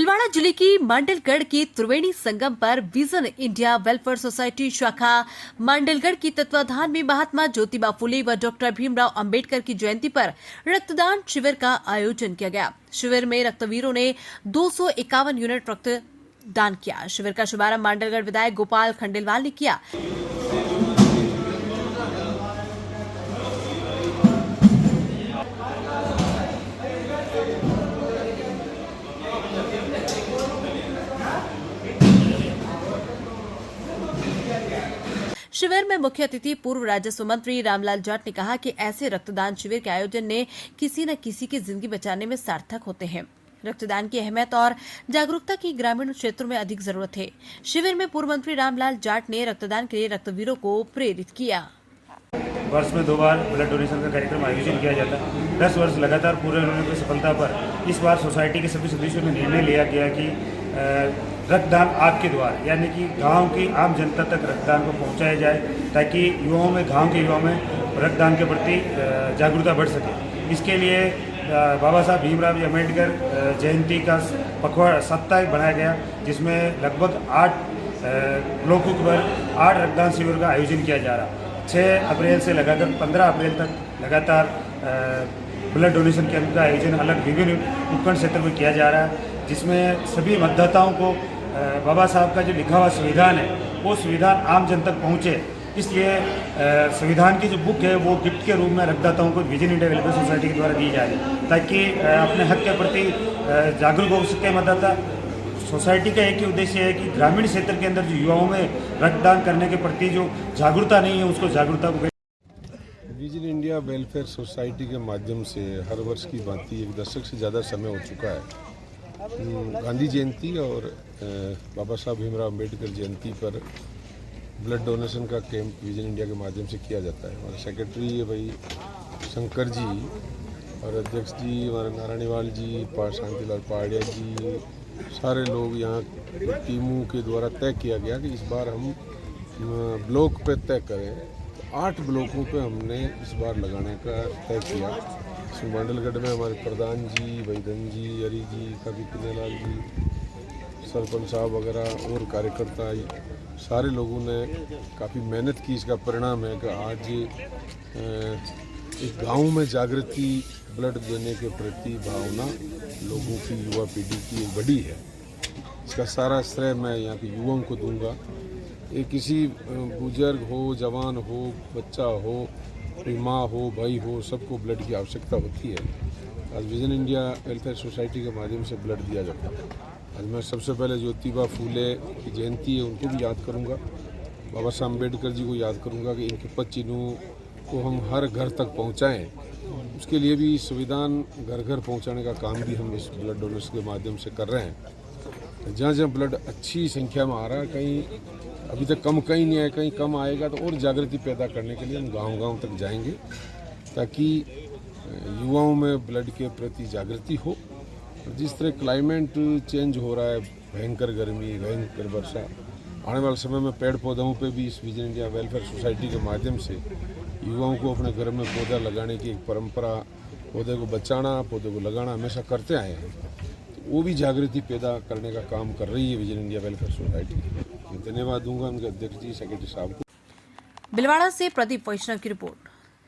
भीलवाड़ा जिले की मांडलगढ़ के त्रिवेणी संगम पर विजन इंडिया वेलफेयर सोसाइटी शाखा मांडलगढ़ की तत्वाधान में महात्मा ज्योतिबा फुले व डॉक्टर भीमराव अंबेडकर की जयंती पर रक्तदान शिविर का आयोजन किया गया। शिविर में रक्तवीरों ने 251 यूनिट रक्तदान किया। शिविर का शुभारंभ मांडलगढ़ विधायक गोपाल खंडेलवाल ने किया। शिविर में मुख्य अतिथि पूर्व राजस्व मंत्री रामलाल जाट ने कहा कि ऐसे रक्तदान शिविर के आयोजन ने किसी न किसी की जिंदगी बचाने में सार्थक होते हैं। रक्तदान की अहमियत और जागरूकता की ग्रामीण क्षेत्रों में अधिक जरूरत है। शिविर में पूर्व मंत्री रामलाल जाट ने रक्तदान के लिए रक्तवीरों को प्रेरित किया। वर्ष में 2 बार ब्लड डोनेशन का कार्यक्रम आयोजित किया जाता है। 10 वर्ष लगातार पूरे होने की सफलता पर इस बार सोसाइटी के सभी सदस्यों ने निर्णय लिया गया कि रक्तदान आपके द्वार यानी कि गांव की आम जनता तक रक्तदान को पहुंचाया जाए, ताकि युवाओं में, गांव के युवाओं में रक्तदान के प्रति जागरूकता बढ़ सके। इसके लिए बाबा साहब भीमराव अम्बेडकर जयंती का पखवाड़ा साप्ताहिक बनाया गया, जिसमें लगभग 8 ब्लॉकों पर 8 रक्तदान शिविर का आयोजन किया जा रहा है। 6 अप्रैल से लगाकर 15 अप्रैल तक लगातार ब्लड डोनेशन कैंप का आयोजन अलग विभिन्न उपखंड क्षेत्र में किया जा रहा है, जिसमें सभी मतदाताओं को बाबा साहब का जो लिखा हुआ संविधान है वो संविधान आम जन तक पहुँचे। इसलिए संविधान की जो बुक है वो गिफ्ट के रूप में रक्तदाताओं को विजन इंडिया वेलफेयर सोसाइटी के द्वारा दी जाए, ताकि अपने हक के प्रति जागरूक हो सके मतदाता। सोसाइटी का एक ही उद्देश्य है कि ग्रामीण क्षेत्र के अंदर जो युवाओं में रक्तदान करने के प्रति जो जागरूकता नहीं है उसको जागरूकता को। विजन इंडिया वेलफेयर सोसाइटी के माध्यम से हर वर्ष की भांति 1 दशक से ज़्यादा समय हो चुका है गांधी जयंती और बाबा साहब भीमराव अम्बेडकर जयंती पर ब्लड डोनेशन का कैंप विजन इंडिया के माध्यम से किया जाता है। हमारे सेक्रेटरी है भाई शंकर जी और अध्यक्ष जी हमारे नारायणवाल जी, शांतिलाल पहाड़िया जी, सारे लोग यहाँ टीमों के द्वारा तय किया गया कि इस बार हम ब्लॉक पे तय करें। तो 8 ब्लॉकों पे हमने इस बार लगाने का तय किया। इसमें मांडलगढ़ में हमारे प्रधान जी, वैदन जी, हरी जी, कवि कन्हैयालाल जी, सरपंच साहब वगैरह और कार्यकर्ता, सारे लोगों ने काफ़ी मेहनत की। इसका परिणाम है कि आज एक गांव में जागृति ब्लड देने के प्रति भावना लोगों की, युवा पीढ़ी की एक बड़ी है। इसका सारा श्रेय मैं यहाँ के युवाओं को दूंगा। ये किसी बुजुर्ग हो, जवान हो, बच्चा हो, कोई माँ हो, भाई हो, सबको ब्लड की आवश्यकता होती है। आज विजन इंडिया वेलफेयर सोसाइटी के माध्यम से ब्लड दिया जाता है। आज मैं सबसे पहले ज्योतिबा फूले की जयंती है उनको भी याद करूँगा, बाबा साहब अम्बेडकर जी को याद करूँगा कि इनके 5 चिन्हों को हम हर घर तक पहुँचाएँ। उसके लिए भी संविधान घर घर पहुँचाने का काम भी हम इस ब्लड डोनेशन के माध्यम से कर रहे हैं। जहाँ जहाँ ब्लड अच्छी संख्या में आ रहा है, कहीं अभी तक कहीं नहीं आया, कहीं कम आएगा, तो और जागृति पैदा करने के लिए हम गांव-गांव तक जाएंगे, ताकि युवाओं में ब्लड के प्रति जागृति हो। जिस तरह क्लाइमेट चेंज हो रहा है, भयंकर गर्मी, भयंकर वर्षा, आने वाले समय में पेड़ पौधों पे भी इस विजन इंडिया वेलफेयर सोसाइटी के माध्यम से युवाओं को अपने घर में पौधा लगाने की एक परंपरा, पौधे को बचाना, पौधे को लगाना हमेशा करते आए हैं। तो वो भी जागृति पैदा करने का काम कर रही है विजन इंडिया वेलफेयर सोसाइटी। धन्यवाद दूंगा उनके अध्यक्ष जी, सेक्रेटरी साहब को। भीलवाड़ा से प्रदीप वैष्णव की रिपोर्ट।